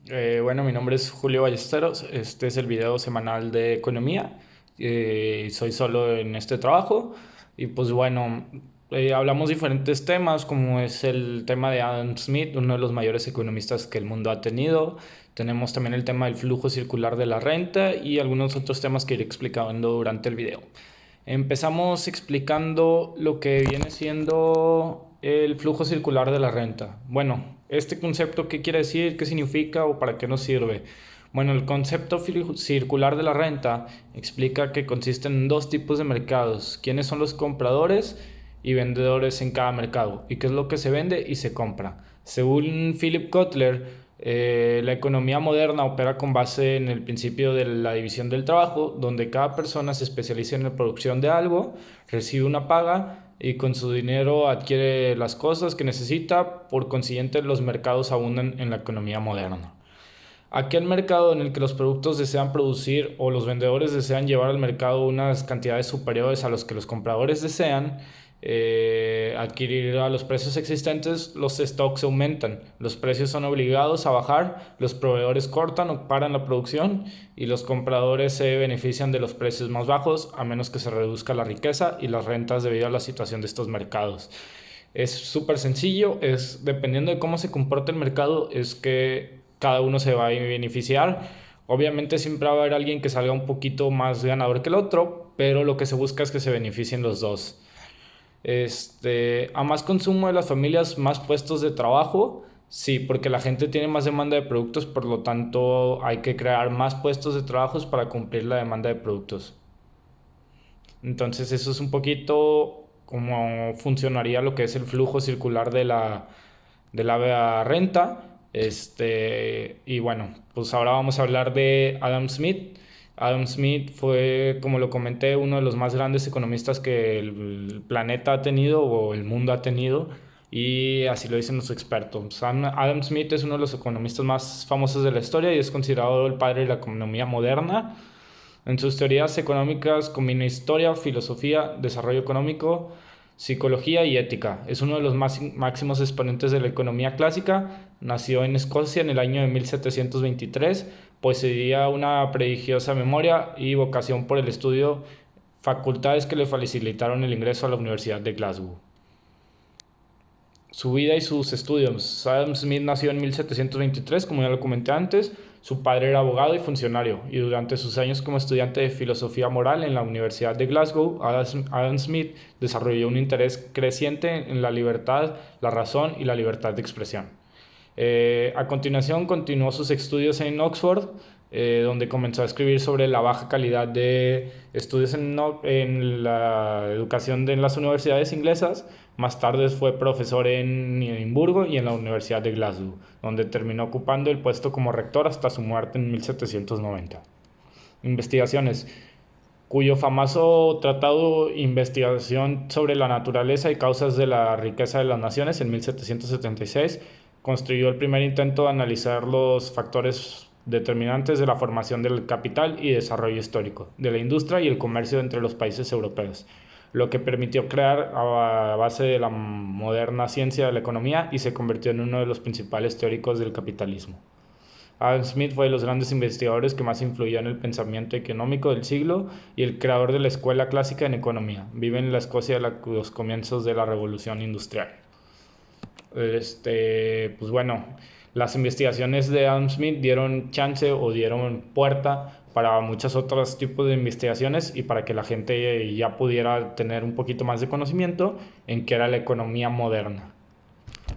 Bueno, mi nombre es Julio Ballesteros. Este es el video semanal de economía. Soy solo en este trabajo. Y pues bueno, hablamos diferentes temas, como es el tema de Adam Smith, uno de los mayores economistas que el mundo ha tenido. Tenemos también el tema del flujo circular de la renta y algunos otros temas que iré explicando durante el video. Empezamos explicando lo que viene siendo el flujo circular de la renta. Bueno, este concepto, ¿qué quiere decir? ¿Qué significa o para qué nos sirve? Bueno, el concepto circular de la renta explica que consiste en dos tipos de mercados. ¿Quiénes son los compradores y vendedores en cada mercado? ¿Y qué es lo que se vende y se compra? Según Philip Kotler, la economía moderna opera con base en el principio de la división del trabajo, donde cada persona se especializa en la producción de algo, recibe una paga y con su dinero adquiere las cosas que necesita. Por consiguiente, los mercados abundan en la economía moderna. Aquel mercado en el que los productos desean producir o los vendedores desean llevar al mercado unas cantidades superiores a los que los compradores desean adquirir a los precios existentes, los stocks aumentan, los precios son obligados a bajar, los proveedores cortan o paran la producción y los compradores se benefician de los precios más bajos a menos que se reduzca la riqueza y las rentas debido a la situación de estos mercados. Es súper sencillo, es dependiendo de cómo se comporte el mercado, es que cada uno se va a beneficiar. Obviamente siempre va a haber alguien que salga un poquito más ganador que el otro, pero lo que se busca es que se beneficien los dos. A más consumo de las familias, más puestos de trabajo. Sí, porque la gente tiene más demanda de productos, por lo tanto hay que crear más puestos de trabajo para cumplir la demanda de productos. Entonces eso es un poquito cómo funcionaría lo que es el flujo circular de la renta. Y bueno, pues ahora vamos a hablar de Adam Smith. Adam Smith fue, como lo comenté, uno de los más grandes economistas que el planeta ha tenido o el mundo ha tenido, y así lo dicen los expertos. Adam Smith es uno de los economistas más famosos de la historia y es considerado el padre de la economía moderna. En sus teorías económicas combina historia, filosofía, desarrollo económico, psicología y ética. Es uno de los máximos exponentes de la economía clásica. Nació en Escocia en el año de 1723. Poseía una prodigiosa memoria y vocación por el estudio, facultades que le facilitaron el ingreso a la Universidad de Glasgow. Su vida y sus estudios. Adam Smith nació en 1723, como ya lo comenté antes. Su padre era abogado y funcionario, y durante sus años como estudiante de filosofía moral en la Universidad de Glasgow, Adam Smith desarrolló un interés creciente en la libertad, la razón y la libertad de expresión. A continuación continuó sus estudios en Oxford, donde comenzó a escribir sobre la baja calidad de estudios en la educación en las universidades inglesas. Más tarde fue profesor en Edimburgo y en la Universidad de Glasgow, donde terminó ocupando el puesto como rector hasta su muerte en 1790. Investigaciones, cuyo famoso tratado Investigación sobre la naturaleza y causas de la riqueza de las naciones en 1776 construyó el primer intento de analizar los factores determinantes de la formación del capital y desarrollo histórico, de la industria y el comercio entre los países europeos, lo que permitió crear a base de la moderna ciencia de la economía y se convirtió en uno de los principales teóricos del capitalismo. Adam Smith fue de los grandes investigadores que más influyó en el pensamiento económico del siglo y el creador de la escuela clásica en economía. Vive en la Escocia de los comienzos de la Revolución Industrial. Pues bueno, las investigaciones de Adam Smith dieron chance o dieron puerta para muchos otros tipos de investigaciones y para que la gente ya pudiera tener un poquito más de conocimiento en qué era la economía moderna.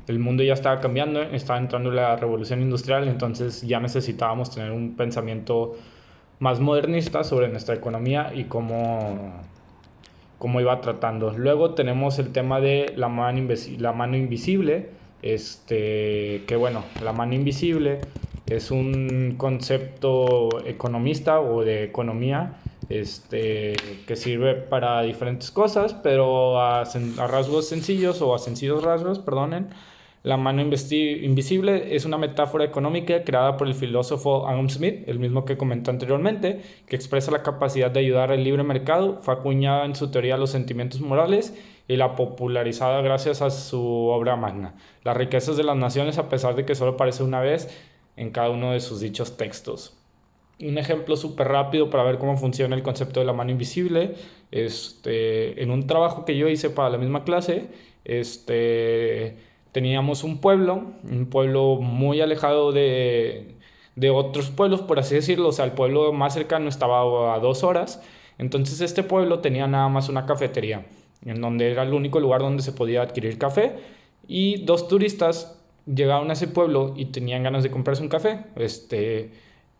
El mundo ya estaba cambiando, estaba entrando la revolución industrial, entonces ya necesitábamos tener un pensamiento más modernista sobre nuestra economía y cómo iba tratando. Luego tenemos el tema de la mano invisible, que bueno, la mano invisible es un concepto economista o de economía, que sirve para diferentes cosas, pero a rasgos sencillos o a sencillos rasgos, perdonen. La mano invisible es una metáfora económica creada por el filósofo Adam Smith, el mismo que comenté anteriormente, que expresa la capacidad de ayudar al libre mercado. Fue acuñada en su teoría los sentimientos morales y la popularizada gracias a su obra magna. Las riquezas de las naciones, a pesar de que solo aparece una vez, en cada uno de sus dichos textos. Un ejemplo súper rápido para ver cómo funciona el concepto de la mano invisible. En un trabajo que yo hice para la misma clase, teníamos un pueblo muy alejado de otros pueblos, por así decirlo. O sea, el pueblo más cercano estaba a 2 horas. Entonces este pueblo tenía nada más una cafetería, en donde era el único lugar donde se podía adquirir café. Y dos turistas llegaron a ese pueblo y tenían ganas de comprarse un café.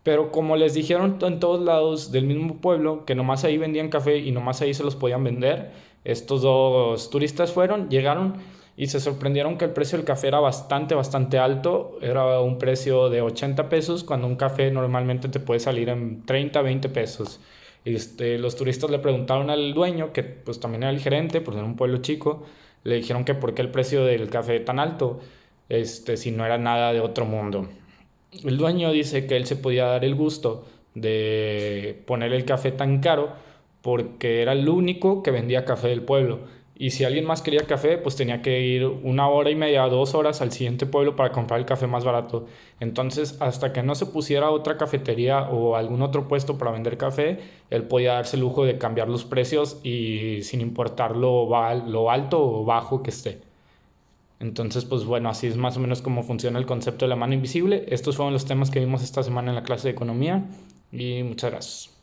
Pero como les dijeron en todos lados del mismo pueblo que nomás ahí vendían café y nomás ahí se los podían vender, estos dos turistas llegaron y se sorprendieron que el precio del café era bastante, bastante alto. Era un precio de 80 pesos cuando un café normalmente te puede salir en 30, 20 pesos. Los turistas le preguntaron al dueño, que pues también era el gerente, pues era un pueblo chico, le dijeron que por qué el precio del café tan alto, si no era nada de otro mundo. El dueño dice que él se podía dar el gusto de poner el café tan caro porque era el único que vendía café del pueblo. Y si alguien más quería café, pues tenía que ir 1 hora y media, 2 horas al siguiente pueblo para comprar el café más barato. Entonces, hasta que no se pusiera otra cafetería o algún otro puesto para vender café, él podía darse el lujo de cambiar los precios y sin importar lo alto o bajo que esté. Entonces, pues bueno, así es más o menos cómo funciona el concepto de la mano invisible. Estos fueron los temas que vimos esta semana en la clase de economía y muchas gracias.